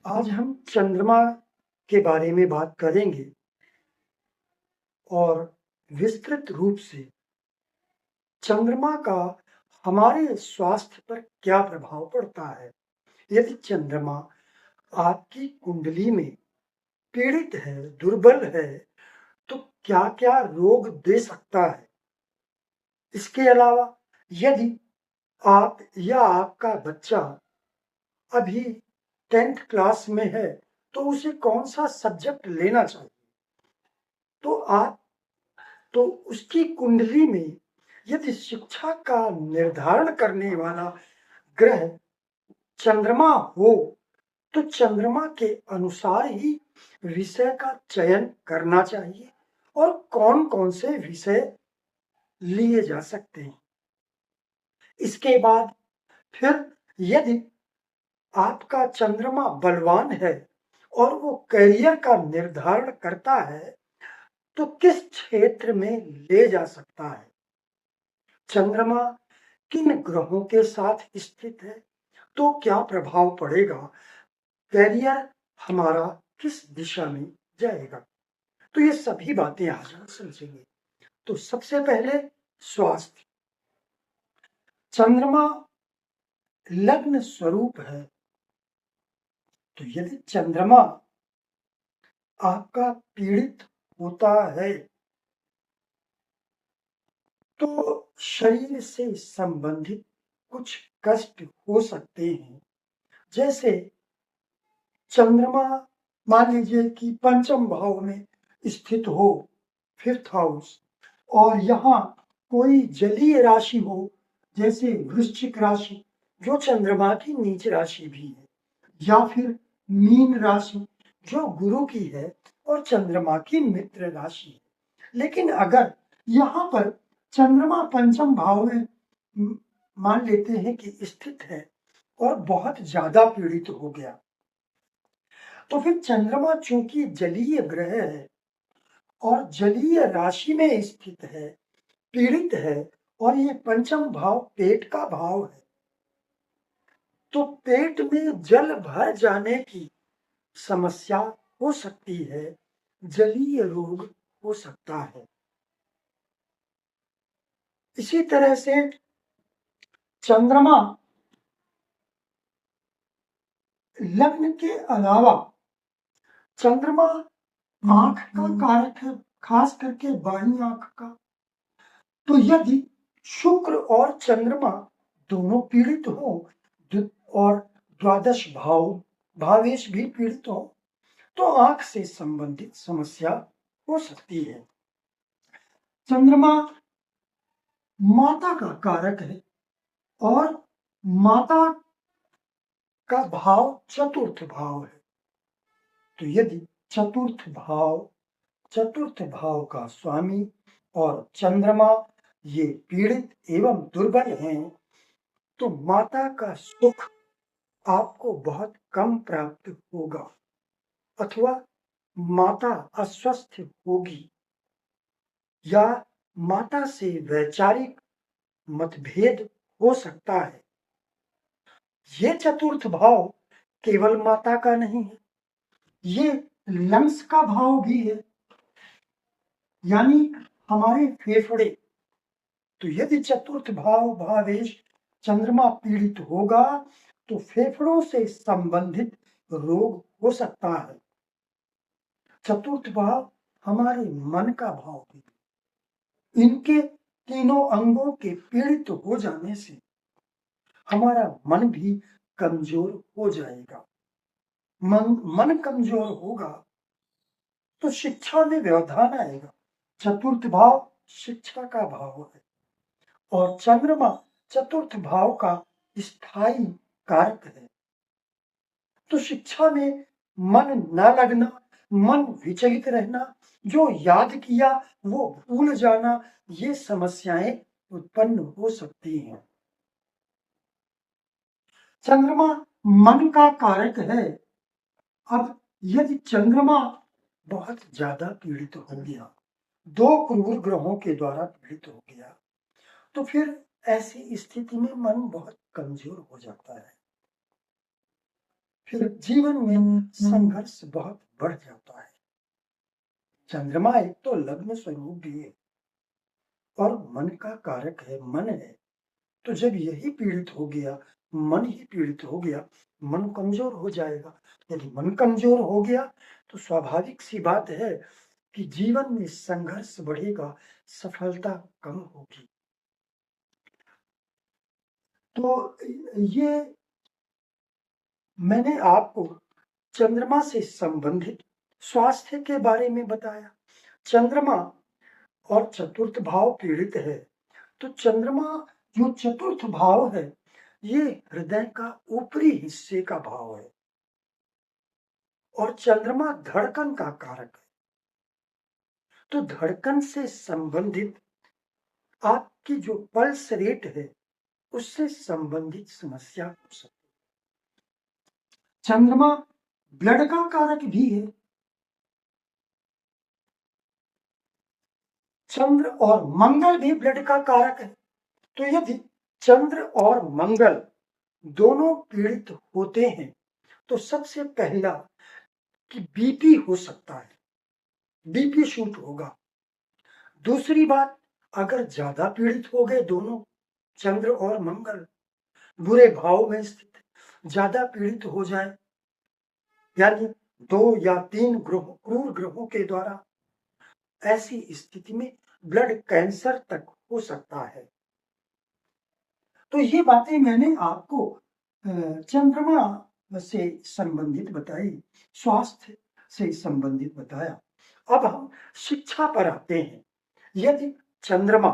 आज हम चंद्रमा के बारे में बात करेंगे और विस्तृत रूप से चंद्रमा का हमारे स्वास्थ्य पर क्या प्रभाव पड़ता है। यदि चंद्रमा आपकी कुंडली में पीड़ित है, दुर्बल है, तो क्या क्या रोग दे सकता है। इसके अलावा यदि आप या आपका बच्चा अभी 10th क्लास में है तो उसे कौन सा सब्जेक्ट लेना चाहिए, तो उसकी कुंडली में यदि शिक्षा का निर्धारण करने वाला ग्रह चंद्रमा हो तो चंद्रमा के अनुसार ही विषय का चयन करना चाहिए और कौन कौन से विषय लिए जा सकते हैं। इसके बाद फिर यदि आपका चंद्रमा बलवान है और वो करियर का निर्धारण करता है तो किस क्षेत्र में ले जा सकता है। चंद्रमा किन ग्रहों के साथ स्थित है तो क्या प्रभाव पड़ेगा, करियर हमारा किस दिशा में जाएगा। तो ये सभी बातें आज हम समझेंगे। तो सबसे पहले स्वास्थ्य। चंद्रमा लग्न स्वरूप है, तो यदि चंद्रमा आपका पीड़ित होता है तो शरीर से संबंधित कुछ कष्ट हो सकते हैं। जैसे चंद्रमा मान लीजिए कि पंचम भाव में स्थित हो, 5th हाउस, और यहाँ कोई जलीय राशि हो जैसे वृश्चिक राशि जो चंद्रमा की नीच राशि भी है, या फिर मीन राशि जो गुरु की है और चंद्रमा की मित्र राशि है। लेकिन अगर यहाँ पर चंद्रमा पंचम भाव में मान लेते हैं कि स्थित है और बहुत ज्यादा पीड़ित हो गया, तो फिर चंद्रमा चूंकि जलीय ग्रह है और जलीय राशि में स्थित है, पीड़ित है, और ये पंचम भाव पेट का भाव है, तो पेट में जल भर जाने की समस्या हो सकती है, जलीय रोग हो सकता है। इसी तरह से चंद्रमा लग्न के अलावा चंद्रमा आंख का कारक है, खास करके बाईं आंख का। तो यदि शुक्र और चंद्रमा दोनों पीड़ित हो और द्वादश भावेश भी पीड़ित हो तो आंख से संबंधित समस्या हो सकती है। चंद्रमा माता का कारक है और माता का भाव चतुर्थ भाव है। तो यदि चतुर्थ भाव का स्वामी और चंद्रमा ये पीड़ित एवं दुर्बल हैं तो माता का सुख आपको बहुत कम प्राप्त होगा अथवा माता अस्वस्थ होगी या माता से वैचारिक मतभेद हो सकता है। ये चतुर्थ भाव केवल माता का नहीं है, ये लंग्स का भाव भी है, यानी हमारे फेफड़े। तो यदि चतुर्थ भावेश चंद्रमा पीड़ित होगा तो फेफड़ों से संबंधित रोग हो सकता है। चतुर्थ भाव हमारे मन का भाव भी, इनके तीनों अंगों के पीड़ित हो जाने से हमारा मन भी कमजोर हो जाएगा। मन कमजोर होगा तो शिक्षा में व्यवधान आएगा। चतुर्थ भाव शिक्षा का भाव है और चंद्रमा चतुर्थ भाव का स्थायी कारक है, तो शिक्षा में मन न लगना, मन विचलित रहना, जो याद किया वो भूल जाना, ये समस्याएं उत्पन्न हो सकती हैं। चंद्रमा मन का कारक है। अब यदि चंद्रमा बहुत ज्यादा पीड़ित हो गया, 2 क्रूर ग्रहों के द्वारा पीड़ित हो गया, तो फिर ऐसी स्थिति में मन बहुत कमजोर हो जाता है। फिर जीवन में संघर्ष बहुत बढ़ जाता है। चंद्रमा एक तो लग्न स्वरूप भी है और मन का कारक है, मन है। तो जब यही पीड़ित हो गया, मन ही पीड़ित हो गया, मन कमजोर हो जाएगा। यदि मन कमजोर हो गया तो स्वाभाविक सी बात है कि जीवन में संघर्ष बढ़ेगा, सफलता कम होगी। तो ये मैंने आपको चंद्रमा से संबंधित स्वास्थ्य के बारे में बताया। चंद्रमा और चतुर्थ भाव पीड़ित है, तो चंद्रमा जो चतुर्थ भाव है ये हृदय का ऊपरी हिस्से का भाव है और चंद्रमा धड़कन का कारक है। तो धड़कन से संबंधित आपकी जो पल्स रेट है उससे संबंधित समस्या हो सकती है। चंद्रमा ब्लड का कारक भी है। चंद्र और मंगल भी ब्लड का कारक है। तो यदि चंद्र और मंगल दोनों पीड़ित होते हैं तो सबसे पहला कि बीपी हो सकता है, बीपी शूट होगा। दूसरी बात, अगर ज्यादा पीड़ित हो गए दोनों चंद्र और मंगल बुरे भाव में स्थित ज्यादा पीड़ित हो जाए, यानी 2 या 3 क्रूर ग्रहों के द्वारा, ऐसी स्थिति में ब्लड कैंसर तक हो सकता है। तो ये बातें मैंने आपको चंद्रमा से संबंधित बताई, स्वास्थ्य से संबंधित बताया। अब हम शिक्षा पर आते हैं। यदि चंद्रमा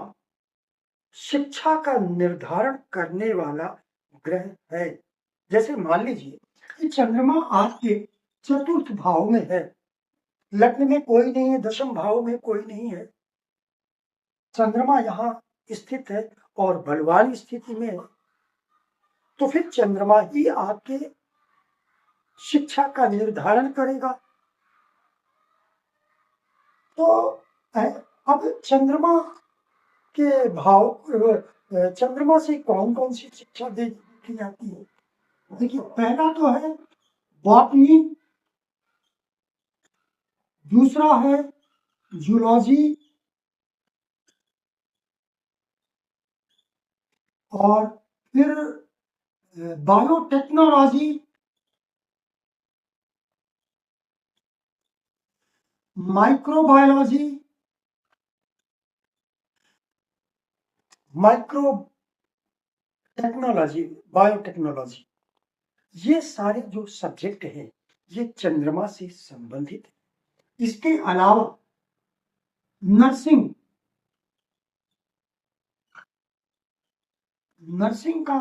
शिक्षा का निर्धारण करने वाला ग्रह है, जैसे मान लीजिए कि चंद्रमा आपके चतुर्थ भाव में है, लग्न में कोई नहीं है, दशम भाव में कोई नहीं है, चंद्रमा यहाँ स्थित है और बलवान स्थिति में है, तो फिर चंद्रमा ही आपके शिक्षा का निर्धारण करेगा। तो अब चंद्रमा के भाव, चंद्रमा से कौन कौन सी शिक्षा दी जाती है? देखिए, पहला तो है बॉटनी, दूसरा है जूलॉजी और फिर biotechnology, microbiology, micro technology, biotechnology, ये सारे जो सब्जेक्ट हैं ये चंद्रमा से संबंधित है। इसके अलावा नर्सिंग, नर्सिंग का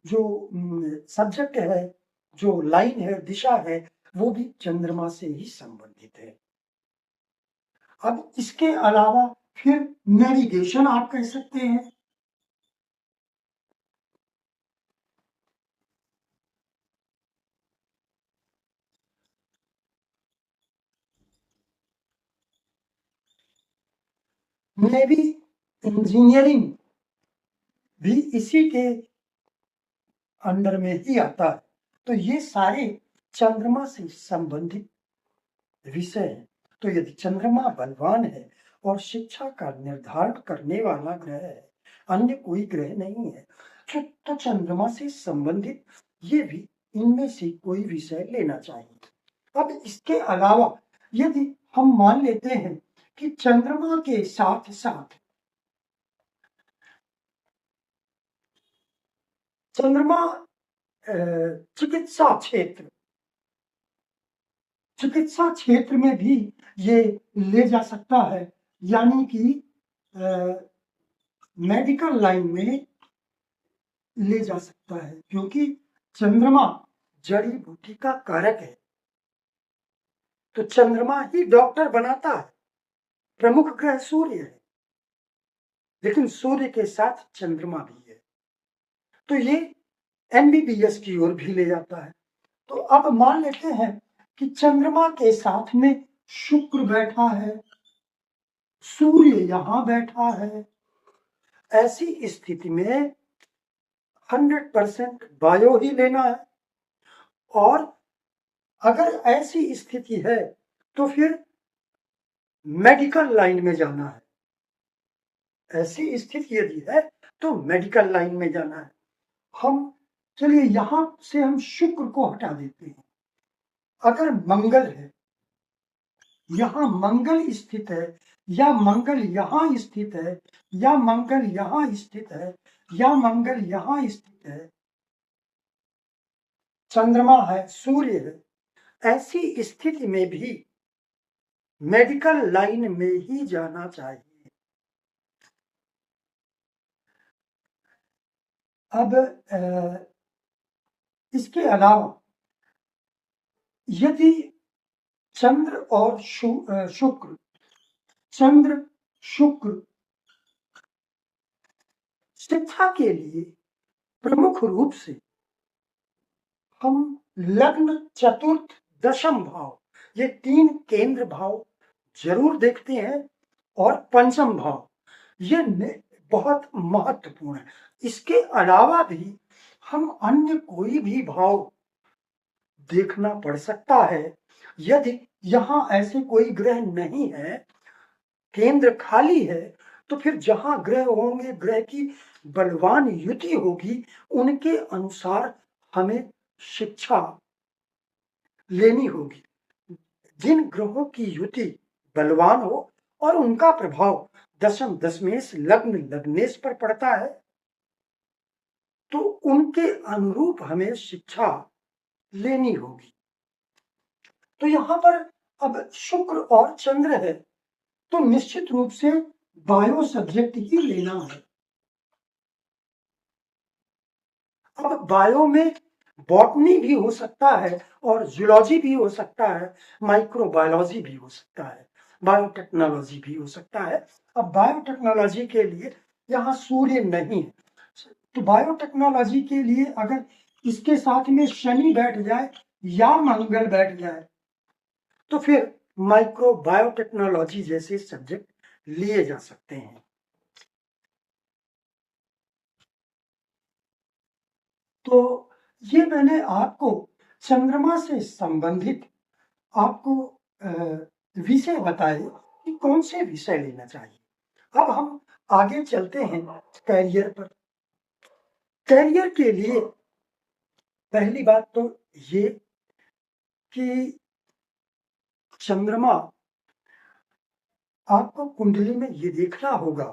जो सब्जेक्ट है, जो लाइन है, दिशा है, वो भी चंद्रमा से ही संबंधित है। अब इसके अलावा फिर नेविगेशन आप कह सकते हैं। नेवी इंजीनियरिंग भी इसी के अंडर में ही आता है। तो ये सारे चंद्रमा से संबंधित विषय है। तो यदि चंद्रमा बलवान है और शिक्षा का निर्धारण करने वाला ग्रह है, अन्य कोई ग्रह नहीं है, तो चंद्रमा से संबंधित ये भी इनमें से कोई विषय लेना चाहिए। अब इसके अलावा यदि हम मान लेते हैं कि चंद्रमा के साथ साथ चंद्रमा चिकित्सा क्षेत्र, चिकित्सा क्षेत्र में भी ये ले जा सकता है, यानी कि मेडिकल लाइन में ले जा सकता है, क्योंकि चंद्रमा जड़ी बूटी का कारक है। तो चंद्रमा ही डॉक्टर बनाता है। प्रमुख ग्रह सूर्य है, लेकिन सूर्य के साथ चंद्रमा भी है, तो ये एमबीबीएस की ओर भी ले जाता है। तो अब मान लेते हैं कि चंद्रमा के साथ में शुक्र बैठा है, सूर्य यहां बैठा है, ऐसी स्थिति में 100% बायो ही लेना है। और अगर ऐसी स्थिति है तो फिर मेडिकल लाइन में जाना है। ऐसी स्थिति यदि है तो मेडिकल लाइन में जाना है। हम चलिए यहां से हम शुक्र को हटा देते हैं। अगर मंगल है, यहां मंगल स्थित है, या मंगल यहां स्थित है, या मंगल यहां स्थित है, या मंगल यहां स्थित है, चंद्रमा है, सूर्य है, ऐसी स्थिति में भी मेडिकल लाइन में ही जाना चाहिए। अब इसके अलावा यदि चंद्र और शुक्र, चंद्र शुक्र शिक्षा के लिए प्रमुख रूप से हम लग्न, चतुर्थ, दशम भाव, ये 3 केंद्र भाव जरूर देखते हैं। और पंचम भाव ये बहुत महत्वपूर्ण है। इसके अलावा भी हम अन्य कोई भी भाव देखना पड़ सकता है। यदि यहां ऐसे कोई ग्रह नहीं है, केंद्र खाली है, तो फिर जहां ग्रह होंगे, ग्रह की बलवान युति होगी, उनके अनुसार हमें शिक्षा लेनी होगी। जिन ग्रहों की युति बलवान हो और उनका प्रभाव दशम, दशमेश, लग्न, लग्नेश पर पड़ता है, तो उनके अनुरूप हमें शिक्षा लेनी होगी। तो यहां पर अब शुक्र और चंद्र है, तो निश्चित रूप से बायो सब्जेक्ट ही लेना है। अब बायो में बॉटनी भी हो सकता है और जूलॉजी भी हो सकता है, माइक्रोबायोलॉजी भी हो सकता है, बायोटेक्नोलॉजी भी हो सकता है। अब बायोटेक्नोलॉजी के लिए यहाँ सूर्य नहीं है, तो बायोटेक्नोलॉजी के लिए अगर इसके साथ में शनि बैठ जाए या मंगल बैठ जाए, तो फिर माइक्रो बायोटेक्नोलॉजी जैसे सब्जेक्ट लिए जा सकते हैं। तो ये मैंने आपको चंद्रमा से संबंधित आपको विषय बताए कि कौन से विषय लेना चाहिए। अब हम आगे चलते हैं कैरियर पर। कैरियर के लिए पहली बात तो ये कि चंद्रमा, आपको कुंडली में ये देखना होगा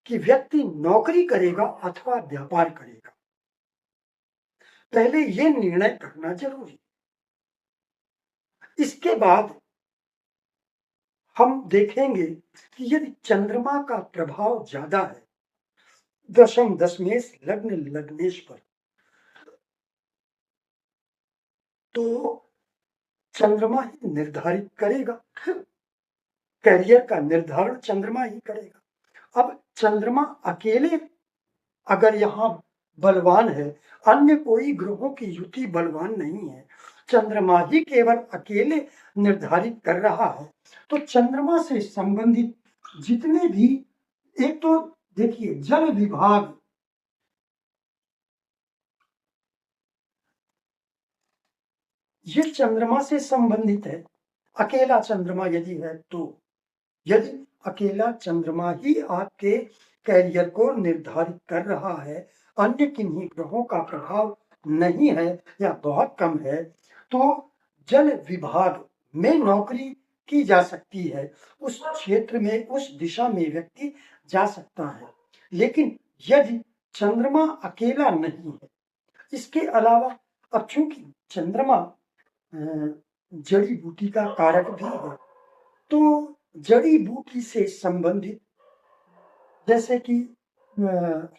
कि व्यक्ति नौकरी करेगा अथवा व्यापार करेगा। पहले ये निर्णय करना जरूरी। इसके बाद हम देखेंगे कि यदि चंद्रमा का प्रभाव ज्यादा है दशम, दशमेश, लग्न, लग्नेश पर, तो चंद्रमा ही निर्धारित करेगा। करियर का निर्धारण चंद्रमा ही करेगा। अब चंद्रमा अकेले अगर यहाँ बलवान है, अन्य कोई ग्रहों की युति बलवान नहीं है, चंद्रमा ही केवल अकेले निर्धारित कर रहा है, तो चंद्रमा से संबंधित जितने भी, एक तो देखिए जल विभाग, ये चंद्रमा से संबंधित है। अकेला चंद्रमा यदि है तो, यदि अकेला चंद्रमा ही आपके कैरियर को निर्धारित कर रहा है, अन्य किन्हीं ग्रहों का प्रभाव नहीं है या बहुत कम है, तो जल विभाग में नौकरी की जा सकती है। उस क्षेत्र में, उस दिशा में व्यक्ति जा सकता है। लेकिन यदि चंद्रमा अकेला नहीं है, इसके अलावा, अब चूंकि चंद्रमा जड़ी बूटी का कारक भी है, तो जड़ी बूटी से संबंधित जैसे कि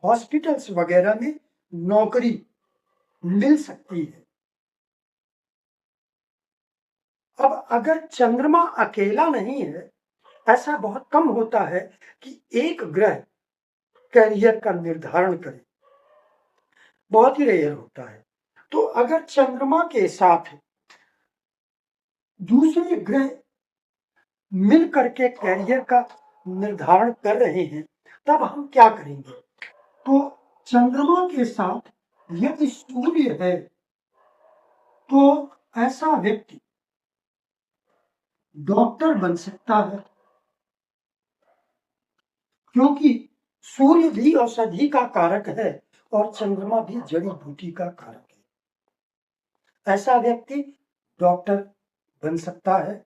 हॉस्पिटल्स वगैरह में नौकरी मिल सकती है। अब अगर चंद्रमा अकेला नहीं है, ऐसा बहुत कम होता है कि एक ग्रह कैरियर का निर्धारण करे, बहुत ही रेयर होता है। तो अगर चंद्रमा के साथ दूसरे ग्रह मिल करके कैरियर का निर्धारण कर रहे हैं, तब हम क्या करेंगे? तो चंद्रमा के साथ यदि सूर्य है तो ऐसा व्यक्ति डॉक्टर बन सकता है, क्योंकि सूर्य भी औषधि का कारक है और चंद्रमा भी जड़ी बूटी का कारक है। ऐसा व्यक्ति डॉक्टर बन सकता है।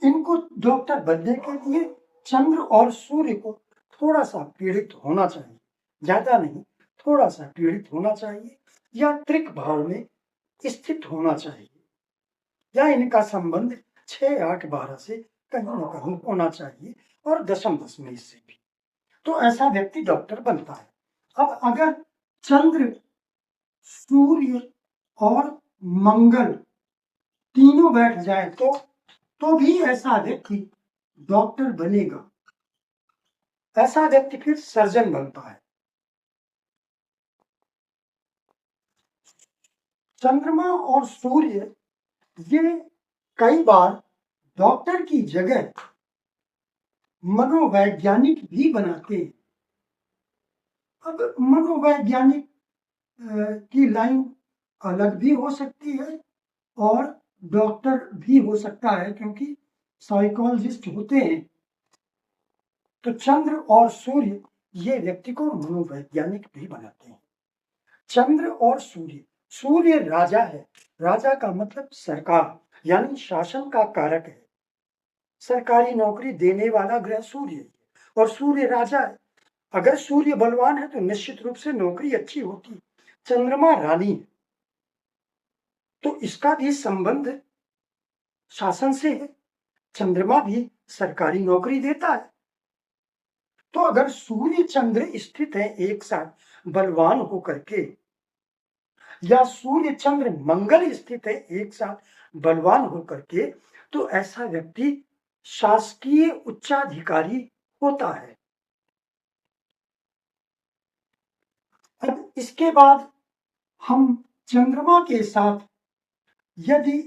इनको डॉक्टर बनने के लिए चंद्र और सूर्य को थोड़ा सा पीड़ित होना चाहिए, ज्यादा नहीं, थोड़ा सा पीड़ित होना चाहिए, या त्रिक भाव में स्थित होना चाहिए, या इनका संबंध 6, 8, 12 से कहीं न कहीं होना चाहिए, और दशम दशमी से भी, तो ऐसा व्यक्ति डॉक्टर बनता है। अब अगर चंद्र, सूर्य और मंगल तीनों बैठ जाए तो भी ऐसा व्यक्ति डॉक्टर बनेगा। ऐसा व्यक्ति फिर सर्जन बनता है। चंद्रमा और सूर्य ये कई बार डॉक्टर की जगह मनोवैज्ञानिक भी बनाते हैं। अब मनोवैज्ञानिक की लाइन अलग भी हो सकती है और डॉक्टर भी हो सकता है, क्योंकि साइकोलॉजिस्ट होते हैं। तो चंद्र और सूर्य ये व्यक्ति को मनोवैज्ञानिक भी बनाते हैं। चंद्र और सूर्य, सूर्य राजा है, राजा का मतलब सरकार यानी शासन का कारक है। सरकारी नौकरी देने वाला ग्रह सूर्य है और सूर्य राजा है। अगर सूर्य बलवान है तो निश्चित रूप से नौकरी अच्छी होती। चंद्रमा रानी है तो इसका भी संबंध शासन से है। चंद्रमा भी सरकारी नौकरी देता है। तो अगर सूर्य चंद्र स्थित है एक साथ बलवान होकर के, या सूर्य चंद्र मंगल स्थित है एक साथ बलवान होकर के, तो ऐसा व्यक्ति शासकीय उच्चाधिकारी होता है। अब इसके बाद हम चंद्रमा के साथ यदि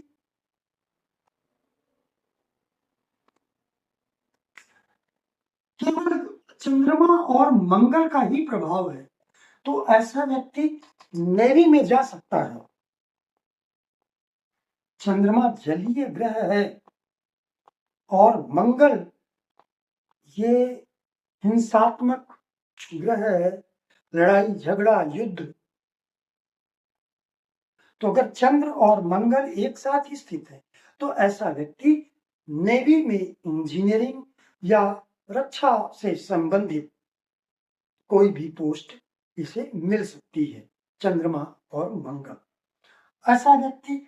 केवल चंद्रमा और मंगल का ही प्रभाव है तो ऐसा व्यक्ति नेवी में जा सकता है। चंद्रमा जलीय ग्रह है और मंगल ये हिंसात्मक ग्रह है, लड़ाई झगड़ा युद्ध। तो अगर चंद्र और मंगल एक साथ ही स्थित है तो ऐसा व्यक्ति नेवी में इंजीनियरिंग या रक्षा से संबंधित कोई भी पोस्ट इसे मिल सकती है। चंद्रमा और मंगल, ऐसा व्यक्ति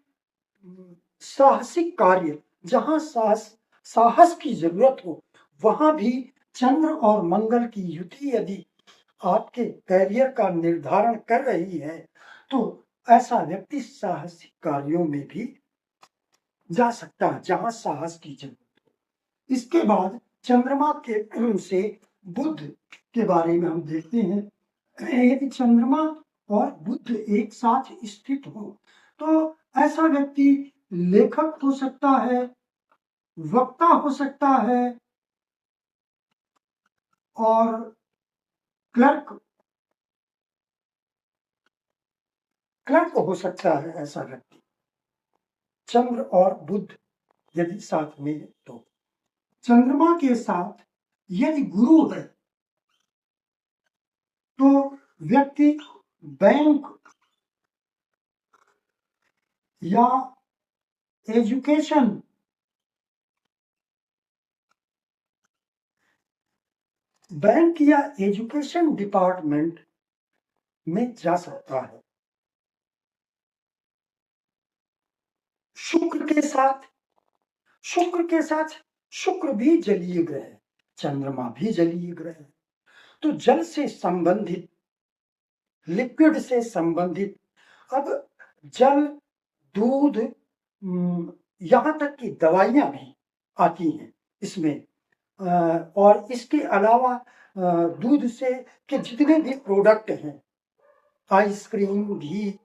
साहसिक कार्य, जहां साहस की जरूरत हो वहां भी चंद्र और मंगल की युति यदि आपके कैरियर का निर्धारण कर रही है तो ऐसा व्यक्ति साहसिक कार्यों में भी जा सकता है जहां साहस की जरूरत हो। इसके बाद चंद्रमा के से बुध के बारे में हम देखते हैं। यदि चंद्रमा और बुध एक साथ स्थित हो तो ऐसा व्यक्ति लेखक हो सकता है, वक्ता हो सकता है और क्लर्क हो सकता है। ऐसा व्यक्ति चंद्र और बुध यदि साथ में है तो। चंद्रमा के साथ यदि गुरु है तो व्यक्ति बैंक या एजुकेशन बैंक या एजुकेशन डिपार्टमेंट में जा सकता है। शुक्र के साथ शुक्र भी जलीय ग्रह है, चंद्रमा भी जलीय ग्रह है। तो जल से संबंधित, लिक्विड से संबंधित, अब जल, दूध, यहां तक कि दवाइयां भी आती हैं इसमें। और इसके अलावा दूध से के जितने भी प्रोडक्ट हैं, आइसक्रीम, घी,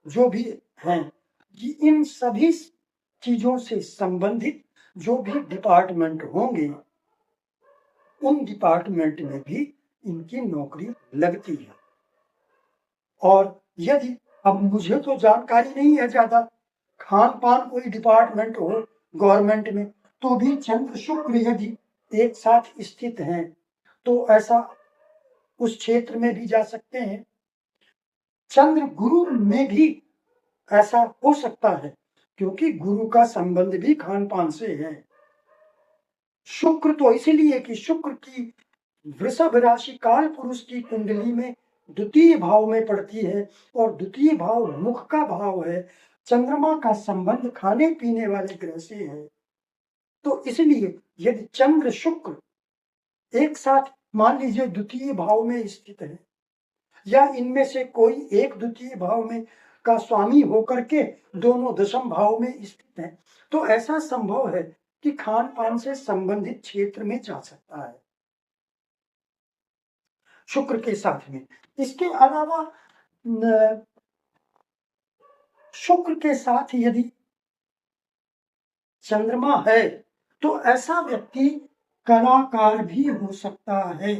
जो भी हैं, इन सभी चीजों से संबंधित जो भी डिपार्टमेंट होंगे उन डिपार्टमेंट में भी इनकी नौकरी लगती है। और यदि, अब मुझे तो जानकारी नहीं है ज्यादा, खान पान कोई डिपार्टमेंट हो गवर्नमेंट में, तो भी चंद्र शुक्र यदि एक साथ स्थित हैं तो ऐसा उस क्षेत्र में भी जा सकते हैं। चंद्र गुरु में भी ऐसा हो सकता है, क्योंकि गुरु का संबंध भी खान पान से है। शुक्र तो इसलिए कि शुक्र की वृषभ राशि काल पुरुष की कुंडली में द्वितीय भाव में पड़ती है, और द्वितीय भाव मुख का भाव है। चंद्रमा का संबंध खाने पीने वाले ग्रह से है। तो इसलिए यदि चंद्र शुक्र एक साथ मान लीजिए द्वितीय भाव में स्थित है, या इनमें से कोई एक द्वितीय भाव में का स्वामी होकर के दोनों दशम भाव में स्थित है, तो ऐसा संभव है कि खान पान से संबंधित क्षेत्र में जा सकता है शुक्र के साथ में। इसके अलावा शुक्र के साथ यदि चंद्रमा है तो ऐसा व्यक्ति कलाकार भी हो सकता है,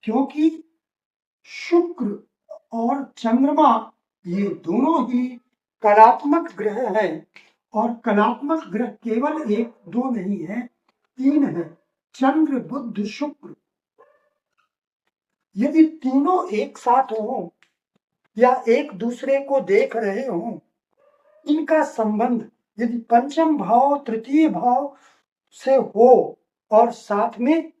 क्योंकि शुक्र और चंद्रमा ये दोनों ही कलात्मक ग्रह हैं, और कलात्मक ग्रह केवल एक दो नहीं है, तीन है, चंद्र बुध शुक्र। यदि तीनों एक साथ हो या एक दूसरे को देख रहे हो, इनका संबंध यदि पंचम भाव तृतीय भाव से हो और साथ में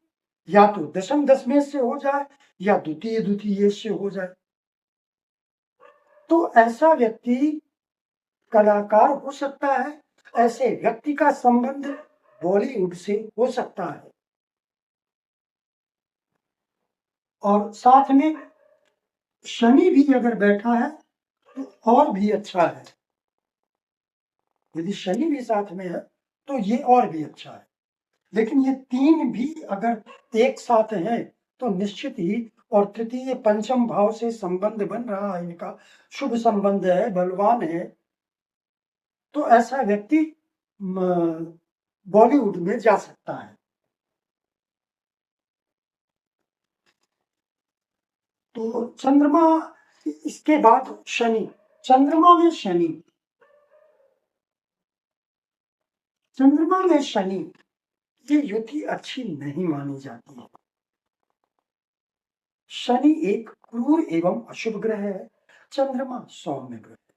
या तो दशम दशमें से हो जाए या द्वितीय द्वितीय से हो जाए, तो ऐसा व्यक्ति कलाकार हो सकता है। ऐसे व्यक्ति का संबंध बॉलीवुड से हो सकता है। और साथ में शनि भी अगर बैठा है तो और भी अच्छा है। यदि शनि भी साथ में है तो ये और भी अच्छा है। लेकिन ये तीन भी अगर एक साथ हैं तो निश्चित ही, और तृतीय पंचम भाव से संबंध बन रहा है, इनका शुभ संबंध है, बलवान है, तो ऐसा व्यक्ति बॉलीवुड में जा सकता है। तो चंद्रमा, इसके बाद शनि, चंद्रमा में शनि, चंद्रमा में शनि, ये युति अच्छी नहीं मानी जाती है। शनि एक क्रूर एवं अशुभ ग्रह है, चंद्रमा सौम्य ग्रह है।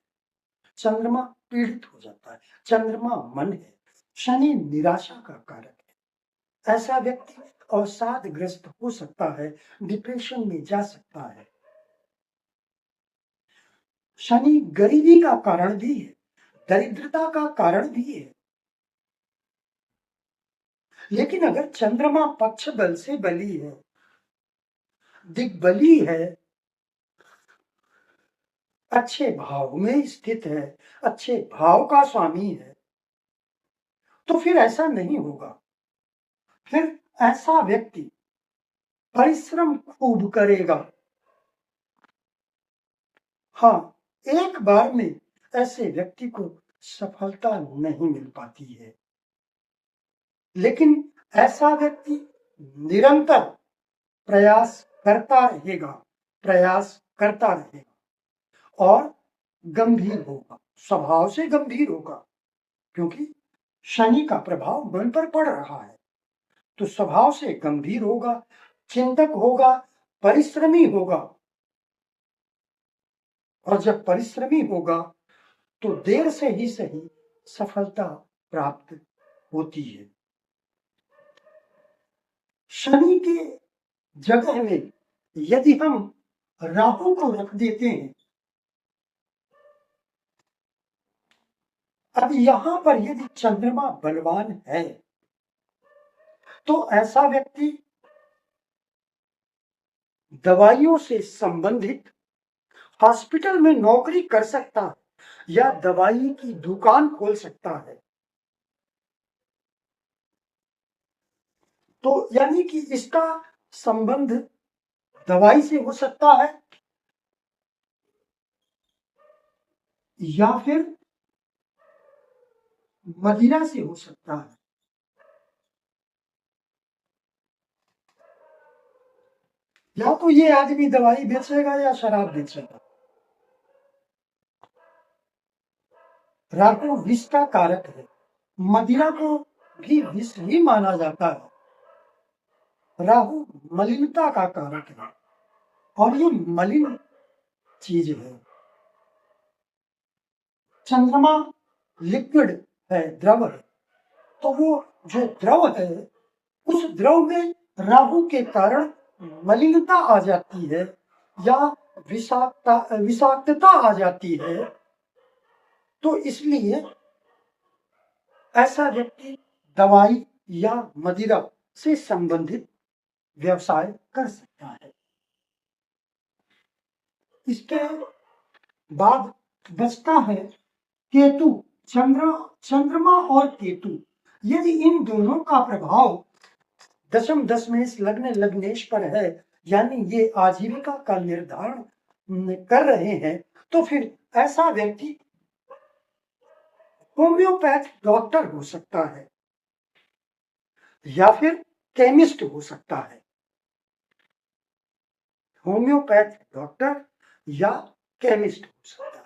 चंद्रमा पीड़ित हो जाता है, चंद्रमा मन है, शनि निराशा का कारक है। ऐसा व्यक्ति अवसादग्रस्त हो सकता है, डिप्रेशन में जा सकता है। शनि गरीबी का कारण भी है, दरिद्रता का कारण भी है। लेकिन अगर चंद्रमा पक्ष बल से बली है, दिग्बली है, अच्छे भाव में स्थित है, अच्छे भाव का स्वामी है, तो फिर ऐसा नहीं होगा। फिर ऐसा व्यक्ति परिश्रम खूब करेगा। हाँ, एक बार में ऐसे व्यक्ति को सफलता नहीं मिल पाती है, लेकिन ऐसा व्यक्ति निरंतर प्रयास करता रहेगा, प्रयास करता रहेगा, और गंभीर होगा, स्वभाव से गंभीर होगा, क्योंकि शनि का प्रभाव मन पर पड़ रहा है। तो स्वभाव से गंभीर होगा, चिंतक होगा, परिश्रमी होगा, और जब परिश्रमी होगा तो देर से ही सही सफलता प्राप्त होती है। शनि के जगह में यदि हम राहु को रख देते हैं, अब यहां पर यदि चंद्रमा बलवान है तो ऐसा व्यक्ति दवाइयों से संबंधित हॉस्पिटल में नौकरी कर सकता है या दवाई की दुकान खोल सकता है। तो यानी कि इसका संबंध दवाई से हो सकता है या फिर मदिरा से हो सकता है। या तो ये आदमी दवाई बेचेगा या शराब बेचेगा। राहु विष का कारक है। मदिरा को भी विष ही माना जाता है। राहु मलिनता का कारक है और ये मलिन चीज है। चंद्रमा लिक्विड है, द्रव है, तो वो जो द्रव है उस द्रव में राहु के कारण मलिनता आ जाती है या विषाक्तता आ जाती है। तो इसलिए ऐसा व्यक्ति दवाई या मदिरा से संबंधित व्यवसाय कर सकता है। इसके बाद बचता है केतु। चंद्रमा और केतु, यदि इन दोनों का प्रभाव दशम दशमेश लग्न लग्नेश पर है, यानी ये आजीविका का निर्धारण कर रहे हैं, तो फिर ऐसा व्यक्ति होम्योपैथ डॉक्टर हो सकता है या फिर केमिस्ट हो सकता है। होम्योपैथ डॉक्टर या केमिस्ट हो सकता है।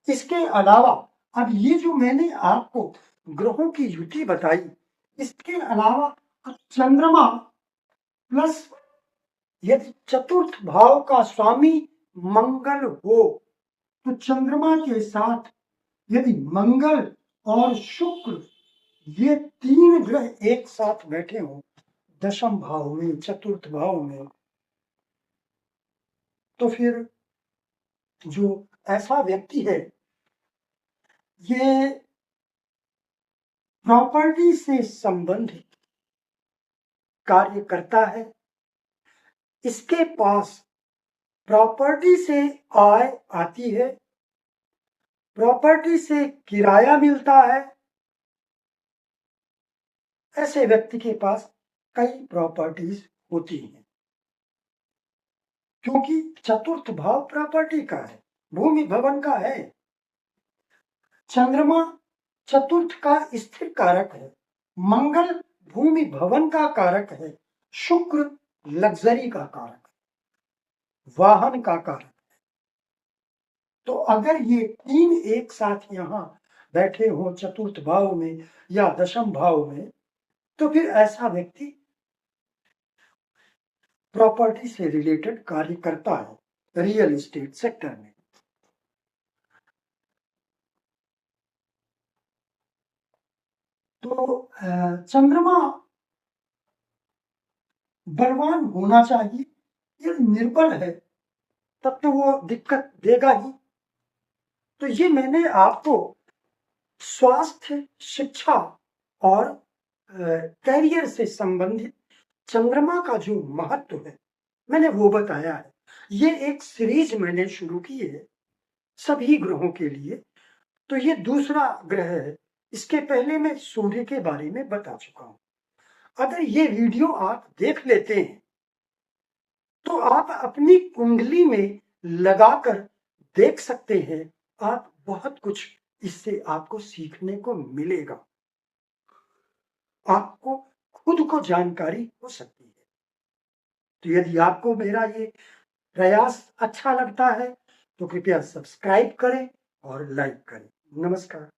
इसके अलावा अब ये जो मैंने आपको ग्रहों की युति बताई, इसके अलावा चंद्रमा प्लस यदि चतुर्थ भाव का स्वामी मंगल हो, तो चंद्रमा के साथ यदि मंगल और शुक्र ये तीन ग्रह एक साथ बैठे हों दशम भाव में, चतुर्थ भाव में, तो फिर जो ऐसा व्यक्ति है ये प्रॉपर्टी से संबंधित कार्य करता है। इसके पास प्रॉपर्टी से आय आती है, प्रॉपर्टी से किराया मिलता है। ऐसे व्यक्ति के पास कई प्रॉपर्टीज होती हैं, क्योंकि चतुर्थ भाव प्रॉपर्टी का है, भूमि भवन का है। चंद्रमा चतुर्थ का स्थिर कारक है, मंगल भूमि भवन का कारक है, शुक्र लग्जरी का कारक है, वाहन का कारक है। तो अगर ये तीन एक साथ यहां बैठे हो चतुर्थ भाव में या दशम भाव में, तो फिर ऐसा व्यक्ति प्रॉपर्टी से रिलेटेड कार्य करता है रियल एस्टेट सेक्टर में। तो चंद्रमा बलवान होना चाहिए। यदि निर्बल है तब तो वो दिक्कत देगा ही। तो ये मैंने आपको स्वास्थ्य, शिक्षा और कैरियर से संबंधित चंद्रमा का जो महत्व है मैंने वो बताया है। ये एक सीरीज मैंने शुरू की है सभी ग्रहों के लिए। तो ये दूसरा ग्रह है। इसके पहले मैं सूर्य के बारे में बता चुका हूं। अगर ये वीडियो आप देख लेते हैं तो आप अपनी कुंडली में लगाकर देख सकते हैं। आप बहुत कुछ इससे आपको सीखने को मिलेगा, आपको खुद को जानकारी हो सकती है। तो यदि आपको मेरा ये प्रयास अच्छा लगता है तो कृपया सब्सक्राइब करें और लाइक करें। नमस्कार।